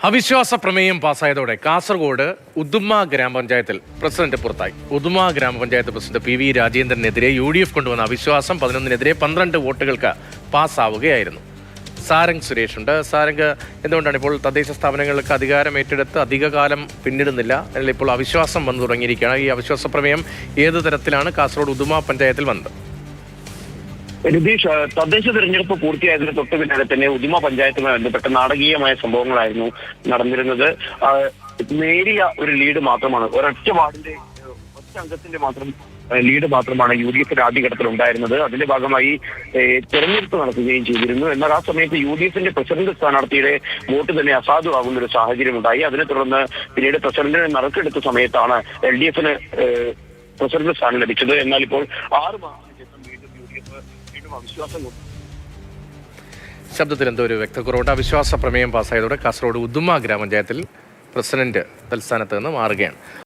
അവിശ്വാസ പ്രമേയം പാസ്സായതോടെ കാസർഗോഡ് ഉദുമ ഗ്രാമപഞ്ചായത്തിൽ പ്രസിഡന്റ് പുറത്തായി. ഉദുമ ഗ്രാമപഞ്ചായത്ത് പ്രസിഡന്റ് പി വി രാജേന്ദ്രനെതിരെ UDF കൊണ്ടുവന്ന അവിശ്വാസം 11-നെതിരെ 12 വോട്ടുകൾക്ക് പാസ്സാവുകയായിരുന്നു. സാരംഗ് സുരേഷ് ഉണ്ട്. സാരംഗ്, എന്തുകൊണ്ടാണ് ഇപ്പോൾ തദ്ദേശ സ്ഥാപനങ്ങൾക്ക് അധികാരം ഏറ്റെടുത്ത് അധികകാലം പിന്നിടുന്നില്ല, അല്ലെങ്കിൽ ഇപ്പോൾ അവിശ്വാസം വന്നു തുടങ്ങിയിരിക്കുകയാണ്? ഈ അവിശ്വാസ പ്രമേയം ഏത് തരത്തിലാണ് കാസർഗോഡ് ഉദുമ പഞ്ചായത്തിൽ വന്നത്? രതീഷ്, തദ്ദേശ തെരഞ്ഞെടുപ്പ് പൂർത്തിയായതിന് തൊട്ട് പിന്നാലെ തന്നെ ഉദുമ പഞ്ചായത്തുമായി ബന്ധപ്പെട്ട നാടകീയമായ സംഭവങ്ങളായിരുന്നു നടന്നിരുന്നത്. നേരിയ ഒരു ലീഡ് മാത്രമാണ്, ഒരൊറ്റ വാർഡിന്റെ ഒറ്റ അംഗത്തിന്റെ മാത്രം ലീഡ് മാത്രമാണ് UDF ആദ്യഘട്ടത്തിൽ ഉണ്ടായിരുന്നത്. അതിന്റെ ഭാഗമായി തെരഞ്ഞെടുപ്പ് നടത്തുകയും ചെയ്തിരുന്നു. എന്നാൽ ആ സമയത്ത് UDF പ്രസിഡന്റ് സ്ഥാനാർത്ഥിയുടെ വോട്ട് തന്നെ അസാധുവാകുന്ന ഒരു സാഹചര്യം ഉണ്ടായി. അതിനെ തുടർന്ന് പിന്നീട് പ്രസിഡന്റിനെ നറുക്കെടുത്ത സമയത്താണ് LDF പ്രസിഡന്റ് സ്ഥാനം ലഭിച്ചത്. എന്നാൽ ഇപ്പോൾ 6 മാസത്തിന് ശേഷം വീണ്ടും UDF അവിശ്വാസം ശബ്ദത്തിൽ എന്തോ ഒരു വ്യക്തക്കുറവുണ്ട്. അവിശ്വാസ പ്രമേയം പാസ്സായതോടെ കാസർഗോഡ് ഉദുമ ഗ്രാമപഞ്ചായത്തിൽ പ്രസിഡന്റ് തൽസ്ഥാനത്ത് നിന്ന് മാറുകയാണ്.